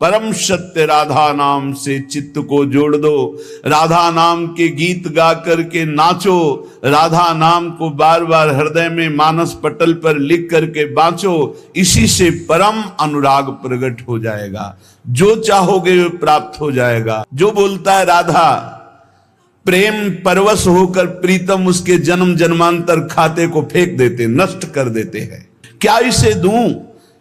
परम सत्य राधा नाम से चित्त को जोड़ दो, राधा नाम के गीत गा करके नाचो, राधा नाम को बार बार हृदय में मानस पटल पर लिख करके बांचो। इसी से परम अनुराग प्रकट हो जाएगा, जो चाहोगे वो प्राप्त हो जाएगा। जो बोलता है राधा, प्रेम परवश होकर प्रीतम उसके जन्म जन्मांतर खाते को फेंक देते, नष्ट कर देते हैं। क्या इसे दूं,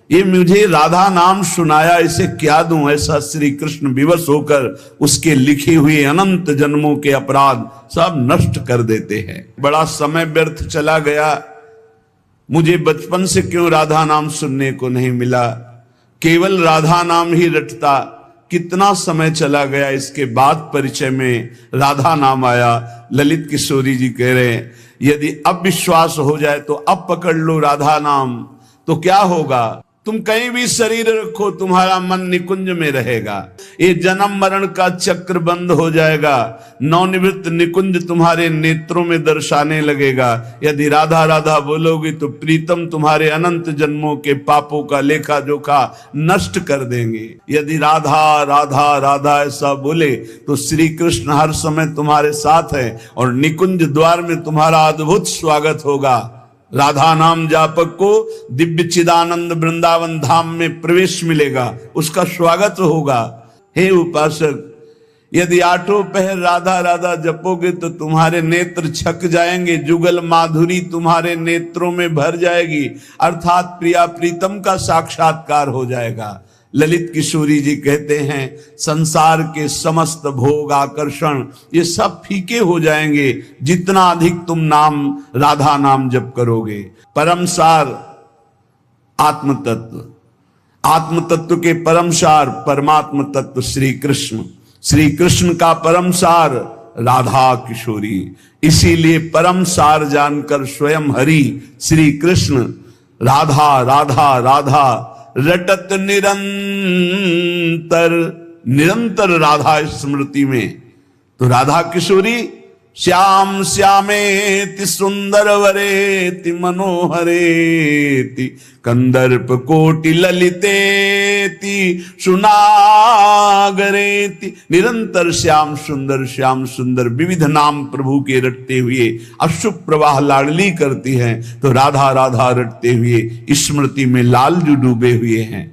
ये मुझे राधा नाम सुनाया, इसे क्या दूं, ऐसा श्री कृष्ण विवश होकर उसके लिखे हुए अनंत जन्मों के अपराध सब नष्ट कर देते हैं। बड़ा समय व्यर्थ चला गया, मुझे बचपन से क्यों राधा नाम सुनने को नहीं मिला, केवल राधा नाम ही रटता, कितना समय चला गया। इसके बाद परिचय में राधा नाम आया। ललित किशोरी जी कह रहे हैं, यदि अब विश्वास हो जाए तो अब पकड़ लो राधा नाम, तो क्या होगा, तुम कहीं भी शरीर रखो तुम्हारा मन निकुंज में रहेगा। ये जन्म मरण का चक्र बंद हो जाएगा, नवनिवृत्त निकुंज तुम्हारे नेत्रों में दर्शाने लगेगा। यदि राधा राधा बोलोगी तो प्रीतम तुम्हारे अनंत जन्मों के पापों का लेखा जोखा नष्ट कर देंगे। यदि राधा राधा राधा ऐसा बोले तो श्री कृष्ण हर समय तुम्हारे साथ है और निकुंज द्वार में तुम्हारा अद्भुत स्वागत होगा। राधा नाम जापक को दिव्य चिदानंद वृंदावन धाम में प्रवेश मिलेगा, उसका स्वागत होगा। हे उपासक, यदि आठों पहर राधा राधा जपोगे तो तुम्हारे नेत्र छक जाएंगे, जुगल माधुरी तुम्हारे नेत्रों में भर जाएगी, अर्थात प्रिया प्रीतम का साक्षात्कार हो जाएगा। ललित किशोरी जी कहते हैं, संसार के समस्त भोग आकर्षण ये सब फीके हो जाएंगे जितना अधिक तुम नाम राधा नाम जप करोगे। परम सार आत्म तत्व, आत्म तत्व के परम सार परमात्म तत्व श्री कृष्ण, श्री कृष्ण का परम सार राधा किशोरी। इसीलिए परम सार जानकर स्वयं हरि श्री कृष्ण राधा राधा राधा रटत निरंतर, निरंतर राधा स्मृति में। तो राधा किशोरी श्याम श्यामेति सुंदर वरेति मनोहरेति कंदर्प कोटि ललितेति सुनागरेति। निरंतर श्याम सुंदर विविध नाम प्रभु के रटते हुए अशुभ प्रवाह लाडली करती हैं, तो राधा राधा रटते हुए स्मृति में लालजू डूबे हुए हैं।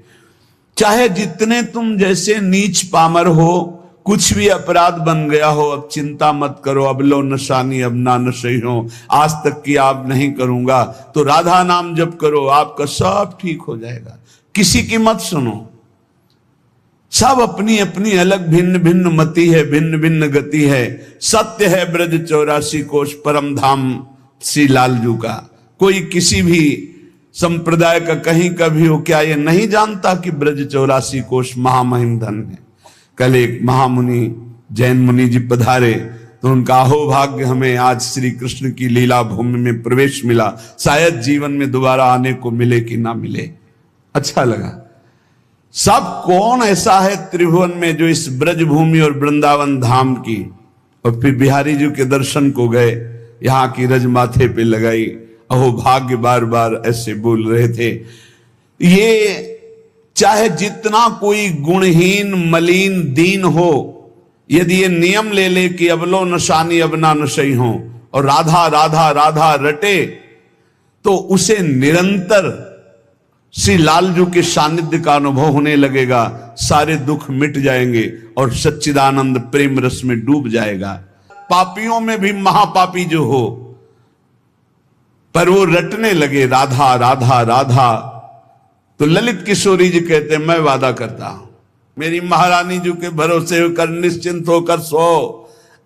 चाहे जितने तुम जैसे नीच पामर हो, कुछ भी अपराध बन गया हो, अब चिंता मत करो, अब लो नशानी अब ना नशे हो, आज तक की आप नहीं करूंगा, तो राधा नाम जप करो, आपका सब ठीक हो जाएगा। किसी की मत सुनो, सब अपनी अपनी अलग भिन्न भिन्न मति है, भिन्न भिन्न गति है। सत्य है ब्रज 84 कोश परम धाम श्री लालजू का। कोई किसी भी संप्रदाय का कहीं का भी हो, क्या ये नहीं जानता कि ब्रज 84 कोश महामहिम धन है। कल एक महामुनि जैन मुनि जी पधारे तो उनका अहोभाग्य हमें आज श्री कृष्ण की लीला भूमि में प्रवेश मिला, शायद जीवन में दोबारा आने को मिले कि ना मिले। अच्छा लगा। सब कौन ऐसा है त्रिभुवन में जो इस ब्रज भूमि और वृंदावन धाम की, और फिर बिहारी जी के दर्शन को गए, यहाँ की रज माथे पे लगाई, अहोभाग्य बार बार ऐसे बोल रहे थे। ये चाहे जितना कोई गुणहीन मलिन दीन हो, यदि ये नियम ले ले कि अब लो नशानी अब ना नशई हो और राधा राधा राधा रटे, तो उसे निरंतर श्री लालजू के सानिध्य का अनुभव होने लगेगा, सारे दुख मिट जाएंगे और सच्चिदानंद प्रेम रस में डूब जाएगा। पापियों में भी महापापी जो हो, पर वो रटने लगे राधा राधा राधा, तो ललित किशोरी जी कहते हैं, मैं वादा करता हूं, मेरी महारानी जी के भरोसे होकर निश्चिंत होकर सो,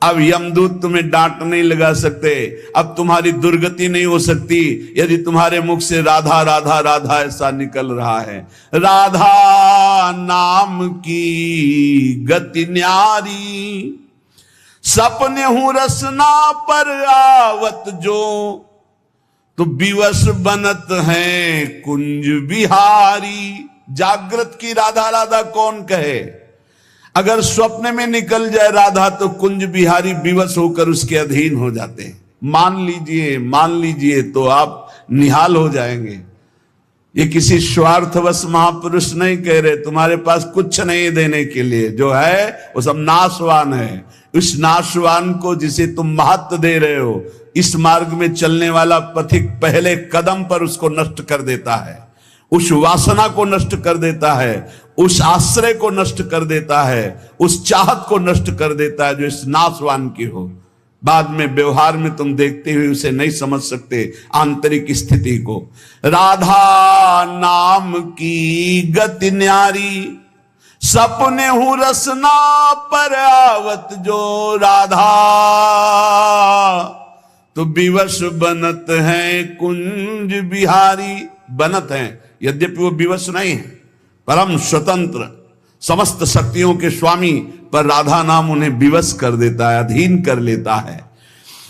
अब यमदूत तुम्हें डांट नहीं लगा सकते, अब तुम्हारी दुर्गति नहीं हो सकती यदि तुम्हारे मुख से राधा राधा राधा ऐसा निकल रहा है। राधा नाम की गति न्यारी, सपने हूं रसना पर आवत जो, तो विवश बनत है कुंज बिहारी। जागृत की राधा राधा कौन कहे, अगर स्वप्न में निकल जाए राधा तो कुंज बिहारी विवश होकर उसके अधीन हो जाते हैं। मान लीजिए तो आप निहाल हो जाएंगे। ये किसी स्वार्थवश महापुरुष नहीं कह रहे, तुम्हारे पास कुछ नहीं देने के लिए, जो है वो सब नाशवान है। उस नाशवान को जिसे तुम महत्व दे रहे हो, इस मार्ग में चलने वाला पथिक पहले कदम पर उसको नष्ट कर देता है, उस वासना को नष्ट कर देता है, उस आश्रय को नष्ट कर देता है, उस चाहत को नष्ट कर देता है जो इस नाशवान की हो। बाद में व्यवहार में तुम देखते हुए उसे नहीं समझ सकते आंतरिक स्थिति को। राधा नाम की गति न्यारी, सपने हूं रसना पर आवत जो राधा, तो विवश बनत है कुंज बिहारी। बनत हैं, यद्यपि वो विवश नहीं है, परम स्वतंत्र समस्त शक्तियों के स्वामी, पर राधा नाम उन्हें विवश कर देता है, अधीन कर लेता है।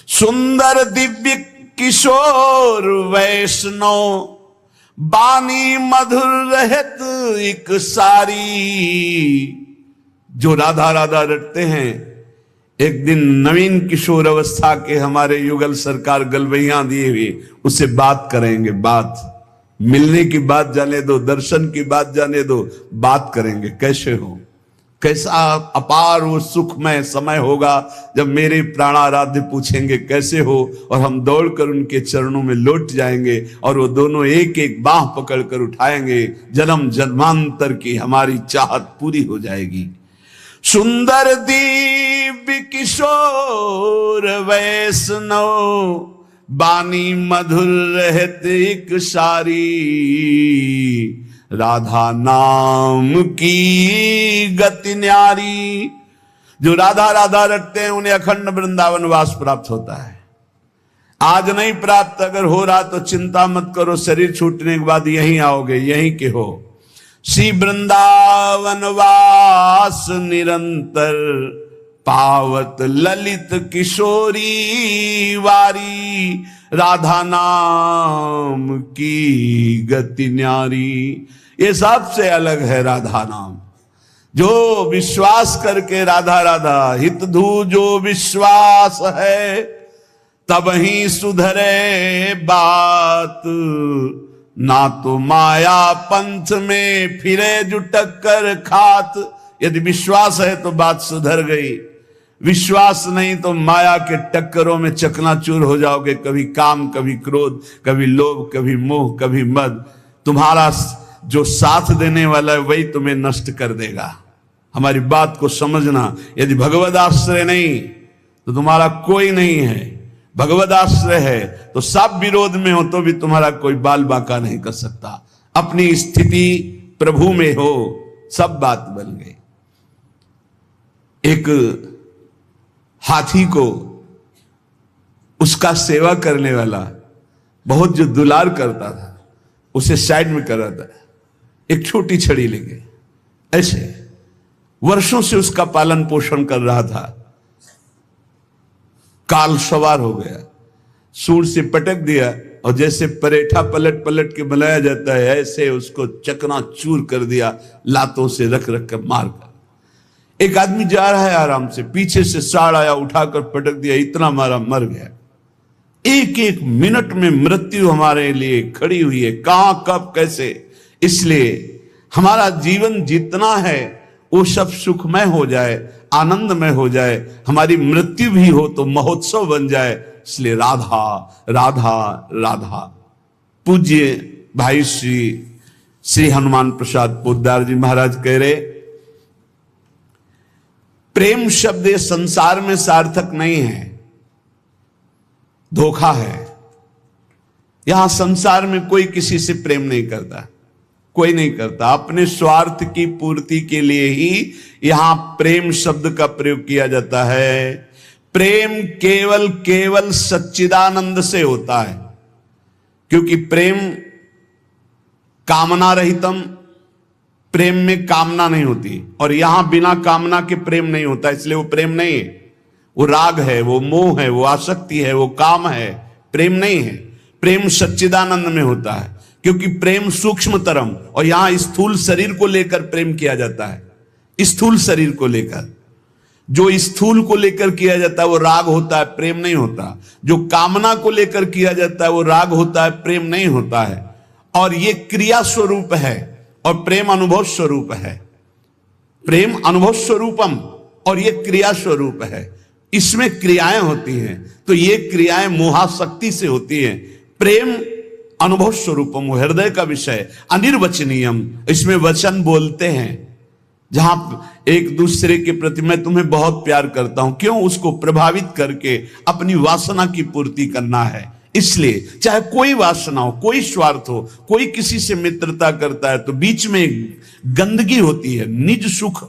सुंदर दिव्य किशोर वैष्णव, बानी मधुर रहत एक सारी। जो राधा राधा रटते हैं, एक दिन नवीन किशोर अवस्था के हमारे युगल सरकार गलवैया दिए हुए उससे बात करेंगे। बात मिलने की बात जाने दो, दर्शन की बात जाने दो, बात करेंगे कैसे हो, कैसा अपार वो सुखमय समय होगा जब मेरे प्राणाराध्य पूछेंगे कैसे हो, और हम दौड़कर उनके चरणों में लौट जाएंगे और वो दोनों एक एक बाह पकड़कर उठाएंगे। जन्म जन्मांतर की हमारी चाहत पूरी हो जाएगी। सुंदर दिव्य किशोर वैष्णव, बानी मधुर रहते एक सारी। राधा नाम की गति न्यारी। जो राधा राधा रटते हैं उन्हें अखंड वृंदावन वास प्राप्त होता है। आज नहीं प्राप्त, अगर हो रहा तो चिंता मत करो, शरीर छूटने के बाद यहीं आओगे, यहीं के हो। श्री वृंदावन वास निरंतर, पावत ललित किशोरी वारी। राधा नाम की गति न्यारी। ये सबसे अलग है राधा नाम। जो विश्वास करके राधा राधा हित धू जो विश्वास है, तब ही सुधरे बात। ना तो माया पंथ में फिरे जो टक्कर खात। यदि विश्वास है तो बात सुधर गई, विश्वास नहीं तो माया के टक्करों में चकनाचूर हो जाओगे। कभी काम, कभी क्रोध, कभी लोभ, कभी मोह, कभी मद। तुम्हारा जो साथ देने वाला है वही तुम्हें नष्ट कर देगा। हमारी बात को समझना। यदि भगवद आश्रय नहीं तो तुम्हारा कोई नहीं है, भगवद आश्रय है तो सब विरोध में हो तो भी तुम्हारा कोई बाल बाका नहीं कर सकता। अपनी स्थिति प्रभु में हो, सब बात बन गई। एक हाथी को उसका सेवा करने वाला बहुत जो दुलार करता था, उसे साइड में कर रहा था, एक छोटी छड़ी लेके ऐसे वर्षों से उसका पालन पोषण कर रहा था। काल सवार हो गया, सूंड से पटक दिया और जैसे परेठा पलट पलट के बनाया जाता है ऐसे उसको चकनाचूर कर दिया, लातों से रख रख कर मार कर। एक आदमी जा रहा है आराम से, पीछे से साड़ आया, उठाकर पटक दिया, इतना मारा, मर गया। एक एक मिनट में मृत्यु हमारे लिए खड़ी हुई है, कहां कब कैसे। इसलिए हमारा जीवन जितना है वो सब सुखमय हो जाए, आनंदमय हो जाए, हमारी मृत्यु भी हो तो महोत्सव बन जाए। इसलिए राधा राधा राधा। पूज्य भाई श्री हनुमान प्रसाद पोद्दार जी महाराज कह रहे, प्रेम शब्द ये संसार में सार्थक नहीं है, धोखा है। यहां संसार में कोई किसी से प्रेम नहीं करता, कोई नहीं करता। अपने स्वार्थ की पूर्ति के लिए ही यहां प्रेम शब्द का प्रयोग किया जाता है। प्रेम केवल केवल सच्चिदानंद से होता है, क्योंकि प्रेम कामना रहितम, प्रेम में कामना नहीं होती, और यहां बिना कामना के प्रेम नहीं होता, इसलिए वो प्रेम नहीं है। वो राग है, वो मोह है, वो आसक्ति है, वो काम है, प्रेम नहीं है। प्रेम सच्चिदानंद में होता है, क्योंकि प्रेम सूक्ष्मतरम, और यहां स्थूल शरीर को लेकर प्रेम किया जाता है। स्थूल शरीर को लेकर, जो स्थूल को लेकर किया जाता है वो राग होता है, प्रेम नहीं होता। जो कामना को लेकर किया जाता है वो राग होता है, प्रेम नहीं होता है। और ये क्रिया स्वरूप है और प्रेम अनुभव स्वरूप है। प्रेम अनुभव स्वरूपम और ये क्रिया स्वरूप है, इसमें क्रियाएं होती हैं। तो ये क्रियाएं मोहाशक्ति से होती हैं। प्रेम अनुभव स्वरूपम, हृदय का विषय, अनिर्वचनीयम, इसमें वचन बोलते हैं। जहां एक दूसरे के प्रति मैं तुम्हें बहुत प्यार करता हूं, क्यों? उसको प्रभावित करके अपनी वासना की पूर्ति करना है। इसलिए चाहे कोई वासना हो, कोई स्वार्थ हो, कोई किसी से मित्रता करता है तो बीच में गंदगी होती है, निज सुख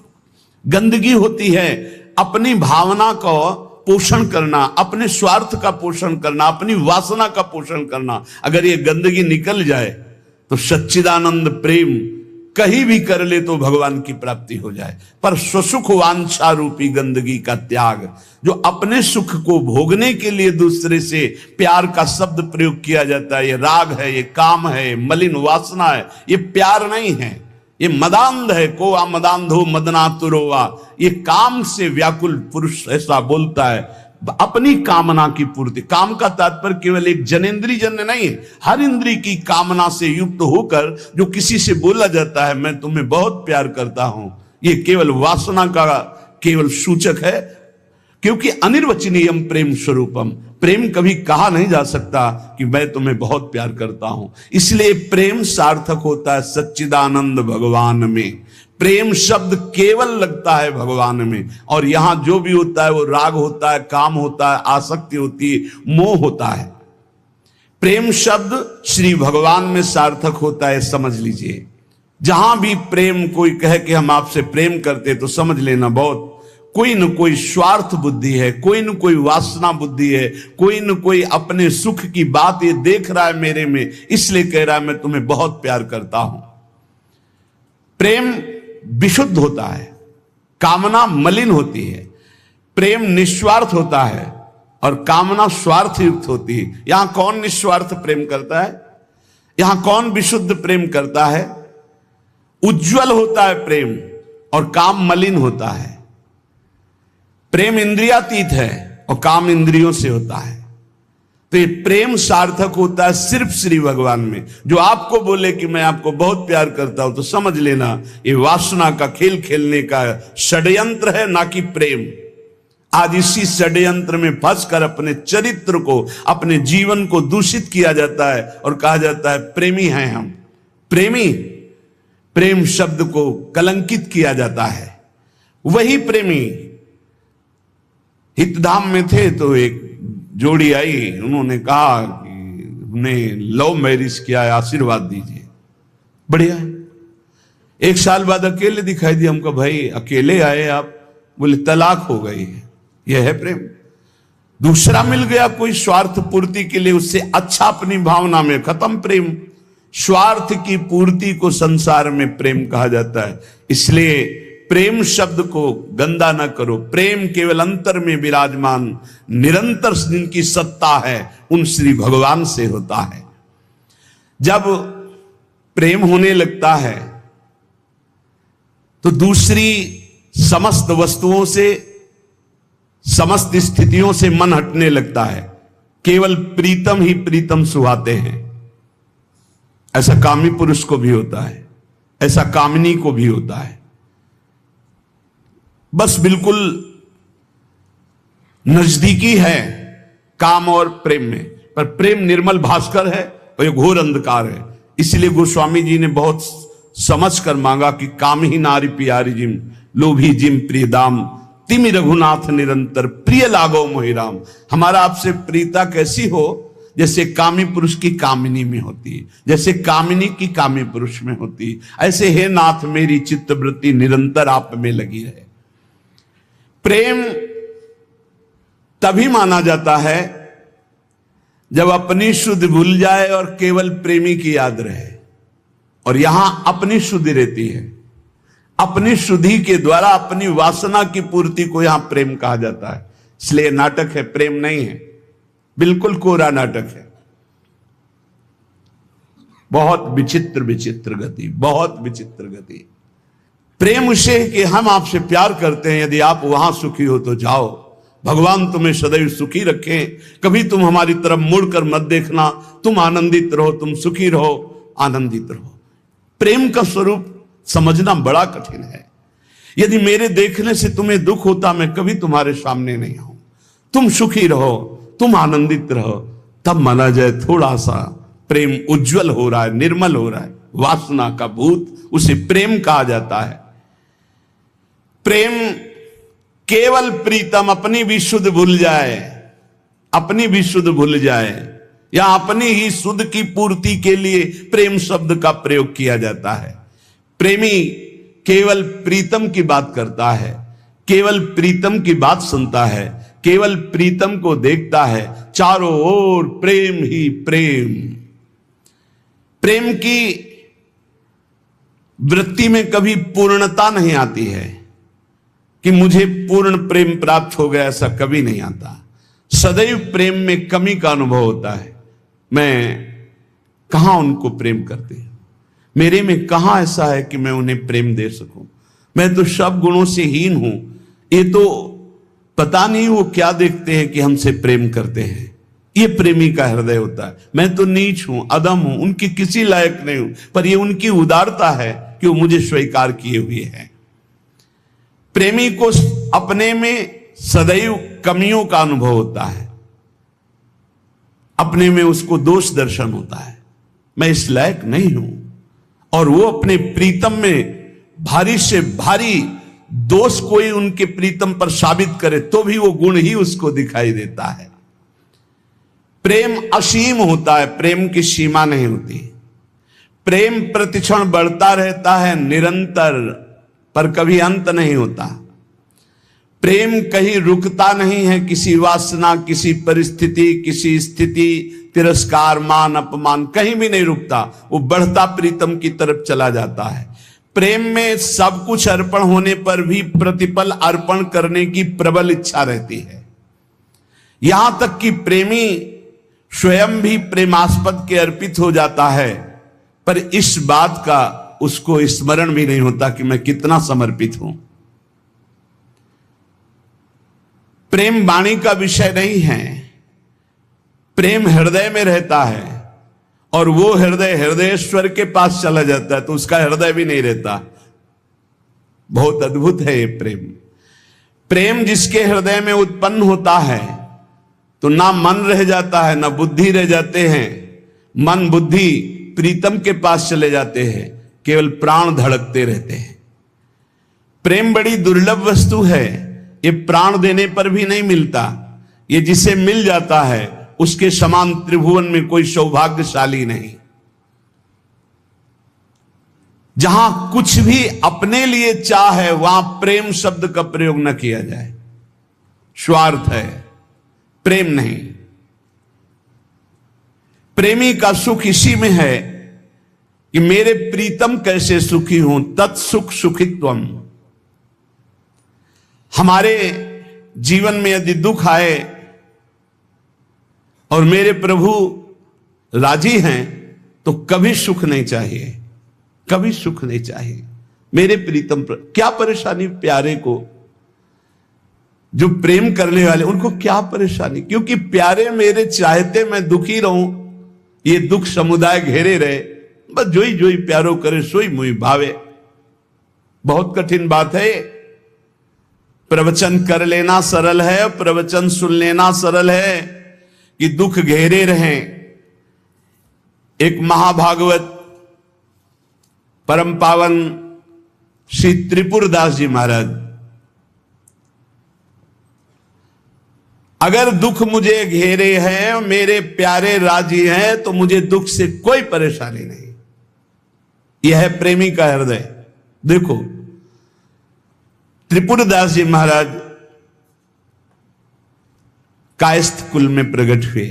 गंदगी होती है। अपनी भावना को पोषण करना, अपने स्वार्थ का पोषण करना, अपनी वासना का पोषण करना, अगर ये गंदगी निकल जाए तो सच्चिदानंद प्रेम कहीं भी कर ले तो भगवान की प्राप्ति हो जाए। पर स्वसुख वांछा रूपी गंदगी का त्याग, जो अपने सुख को भोगने के लिए दूसरे से प्यार का शब्द प्रयोग किया जाता है, ये राग है, ये काम है, ये मलिन वासना है, ये प्यार नहीं है, ये मदांध है। को आ मदांधो मदनातुरोवा, ये काम से व्याकुल पुरुष ऐसा बोलता है। अपनी कामना की पूर्ति, काम का तात्पर्य केवल एक जनेंद्री जन्य नहीं है, हर इंद्री की कामना से युक्त होकर जो किसी से बोला जाता है मैं तुम्हें बहुत प्यार करता हूं, ये केवल वासना का केवल सूचक है। क्योंकि अनिर्वचनीयम प्रेम स्वरूपम, प्रेम कभी कहा नहीं जा सकता कि मैं तुम्हें बहुत प्यार करता हूं। इसलिए प्रेम सार्थक होता है सच्चिदानंद भगवान में। प्रेम शब्द केवल लगता है भगवान में, और यहां जो भी होता है वो राग होता है, काम होता है, आसक्ति होती है, मोह होता है। प्रेम शब्द श्री भगवान में सार्थक होता है, समझ लीजिए। जहां भी प्रेम कोई कहे कि हम आपसे प्रेम करते, तो समझ लेना बहुत कोई न कोई स्वार्थ बुद्धि है, कोई न कोई वासना बुद्धि है, कोई न कोई अपने सुख की बात ये देख रहा है मेरे में, इसलिए कह रहा है मैं तुम्हें बहुत प्यार करता हूं। प्रेम विशुद्ध होता है, कामना मलिन होती है। प्रेम निस्वार्थ होता है और कामना स्वार्थ युक्त होती है। यहां कौन निस्वार्थ प्रेम करता है? यहां कौन विशुद्ध प्रेम करता है? उज्जवल होता है प्रेम और काम मलिन होता है। प्रेम इंद्रियातीत है और काम इंद्रियों से होता है। तो ये प्रेम सार्थक होता है सिर्फ श्री भगवान में। जो आपको बोले कि मैं आपको बहुत प्यार करता हूं, तो समझ लेना ये वासना का खेल खेलने का षड्यंत्र है, ना कि प्रेम। आज इसी षड्यंत्र में फंसकर अपने चरित्र को, अपने जीवन को दूषित किया जाता है और कहा जाता है प्रेमी हैं हम। प्रेमी, प्रेम शब्द को कलंकित किया जाता है। वही प्रेमी हितधाम में थे तो एक जोड़ी आई, उन्होंने कहा कि हमने लव मैरिज किया है, आशीर्वाद दीजिए। बढ़िया है। एक साल बाद अकेले दिखाई दिया। हमको भाई अकेले आए आप? बोले तलाक हो गई है। यह है प्रेम। दूसरा मिल गया कोई स्वार्थ पूर्ति के लिए, उससे अच्छा अपनी भावना में, खत्म प्रेम। स्वार्थ की पूर्ति को संसार में प्रेम कहा जाता है। इसलिए प्रेम शब्द को गंदा न करो। प्रेम केवल अंतर में विराजमान निरंतर जिनकी सत्ता है उन श्री भगवान से होता है। जब प्रेम होने लगता है तो दूसरी समस्त वस्तुओं से, समस्त स्थितियों से मन हटने लगता है। केवल प्रीतम ही प्रीतम सुहाते हैं। ऐसा कामी पुरुष को भी होता है, ऐसा कामिनी को भी होता है। बस बिल्कुल नजदीकी है काम और प्रेम में, पर प्रेम निर्मल भास्कर है और ये घोर अंधकार है। इसलिए गोस्वामी जी ने बहुत समझ कर मांगा कि काम ही नारी प्यारी जिम, लोभी जिम प्रिय दाम, तिमि रघुनाथ निरंतर प्रिय लागो मोहिराम। हमारा आपसे प्रीता कैसी हो? जैसे कामी पुरुष की कामिनी में होती है, जैसे कामिनी की कामी पुरुष में होती है, ऐसे हे नाथ मेरी चित्तवृत्ति निरंतर आप में लगी रहे। प्रेम तभी माना जाता है जब अपनी शुद्ध भूल जाए और केवल प्रेमी की याद रहे। और यहां अपनी शुद्धि रहती है। अपनी शुद्धि के द्वारा अपनी वासना की पूर्ति को यहां प्रेम कहा जाता है। इसलिए नाटक है, प्रेम नहीं है। बिल्कुल कोरा नाटक है। बहुत विचित्र विचित्र गति, बहुत विचित्र गति। प्रेम उसे कि हम आपसे प्यार करते हैं, यदि आप वहां सुखी हो तो जाओ, भगवान तुम्हें सदैव सुखी रखें, कभी तुम हमारी तरफ मुड़कर मत देखना, तुम आनंदित रहो, तुम सुखी रहो, आनंदित रहो। प्रेम का स्वरूप समझना बड़ा कठिन है। यदि मेरे देखने से तुम्हें दुख होता, मैं कभी तुम्हारे सामने नहीं आऊं। तुम सुखी रहो, तुम आनंदित रहो, तब माना जाए थोड़ा सा प्रेम उज्जवल हो रहा है, निर्मल हो रहा है। वासना का भूत उसे प्रेम कहा जाता है। प्रेम केवल प्रीतम अपनी भी शुद्ध भूल जाए, अपनी भी शुद्ध भूल जाए, या अपनी ही शुद्ध की पूर्ति के लिए प्रेम शब्द का प्रयोग किया जाता है। प्रेमी केवल प्रीतम की बात करता है, केवल प्रीतम की बात सुनता है, केवल प्रीतम को देखता है। चारों ओर प्रेम ही प्रेम। प्रेम की वृत्ति में कभी पूर्णता नहीं आती है कि मुझे पूर्ण प्रेम प्राप्त हो गया, ऐसा कभी नहीं आता। सदैव प्रेम में कमी का अनुभव होता है। मैं कहां उनको प्रेम करती हूं, मेरे में कहां ऐसा है कि मैं उन्हें प्रेम दे सकूं। मैं तो सब गुणों से हीन हूं। ये तो पता नहीं वो क्या देखते हैं कि हमसे प्रेम करते हैं। ये प्रेमी का हृदय होता है। मैं तो नीच हूं, अदम हूं, उनकी किसी लायक नहीं हूं, पर ये उनकी उदारता है कि वो मुझे स्वीकार किए हुए हैं। प्रेमी को अपने में सदैव कमियों का अनुभव होता है, अपने में उसको दोष दर्शन होता है, मैं इस लायक नहीं हूं। और वो अपने प्रीतम में भारी से भारी दोष कोई उनके प्रीतम पर साबित करे तो भी वो गुण ही उसको दिखाई देता है। प्रेम असीम होता है, प्रेम की सीमा नहीं होती। प्रेम प्रतिक्षण बढ़ता रहता है निरंतर, पर कभी अंत नहीं होता। प्रेम कहीं रुकता नहीं है, किसी वासना, किसी परिस्थिति, किसी स्थिति, तिरस्कार, मान, अपमान, कहीं भी नहीं रुकता। वो बढ़ता प्रीतम की तरफ चला जाता है। प्रेम में सब कुछ अर्पण होने पर भी प्रतिपल अर्पण करने की प्रबल इच्छा रहती है। यहां तक कि प्रेमी स्वयं भी प्रेमास्पद के अर्पित हो जाता है, पर इस बात का उसको स्मरण भी नहीं होता कि मैं कितना समर्पित हूं। प्रेम वाणी का विषय नहीं है, प्रेम हृदय में रहता है। और वो हृदय हृदयेश्वर के पास चला जाता है तो उसका हृदय भी नहीं रहता। बहुत अद्भुत है ये प्रेम। प्रेम जिसके हृदय में उत्पन्न होता है तो ना मन रह जाता है, ना बुद्धि रह जाते हैं। मन बुद्धि प्रीतम के पास चले जाते हैं, केवल प्राण धड़कते रहते हैं। प्रेम बड़ी दुर्लभ वस्तु है, ये प्राण देने पर भी नहीं मिलता। ये जिसे मिल जाता है उसके समान त्रिभुवन में कोई सौभाग्यशाली नहीं। जहां कुछ भी अपने लिए चाह है वहां प्रेम शब्द का प्रयोग न किया जाए। स्वार्थ है, प्रेम नहीं। प्रेमी का सुख इसी में है कि मेरे प्रीतम कैसे सुखी हों, तत्सुख सुखित्वम। हमारे जीवन में यदि दुख आए और मेरे प्रभु राजी हैं तो कभी सुख नहीं चाहिए, कभी सुख नहीं चाहिए। मेरे प्रीतम पर क्या परेशानी, प्यारे को जो प्रेम करने वाले उनको क्या परेशानी, क्योंकि प्यारे मेरे चाहते मैं दुखी रहूं, ये दुख समुदाय घेरे रहे, बस जोई जोई प्यारो करे सोई मुई भावे। बहुत कठिन बात है। प्रवचन कर लेना सरल है, प्रवचन सुन लेना सरल है कि दुख घेरे रहें। एक महाभागवत परम पावन श्री त्रिपुरदास जी महाराज, अगर दुख मुझे घेरे हैं, मेरे प्यारे राजी हैं, तो मुझे दुख से कोई परेशानी नहीं। यह है प्रेमी का हृदय। देखो त्रिपुरदास जी महाराज कायस्थ कुल में प्रकट हुए।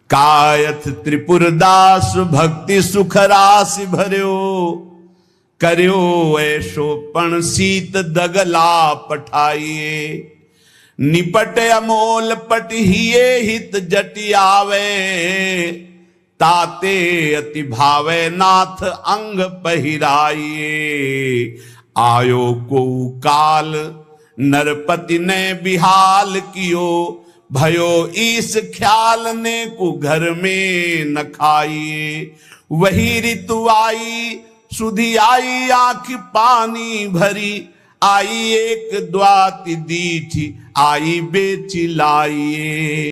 कायथ त्रिपुरदास भक्ति सुख राशि भर्यो, कर्यो ऐसो पण सीत दगला पठाइए। निपट अमोल पटहिए हित जटियावे, ताते अति भावे नाथ अंग पहिराइए। आयो को काल नरपति ने बिहाल कियो, भयो ईस ख्याल ने को घर में न खाइए। वही ऋतु आई, सुधी आई, आंख पानी भरी, आई एक द्वाति दीठी, आई बेची लाइए।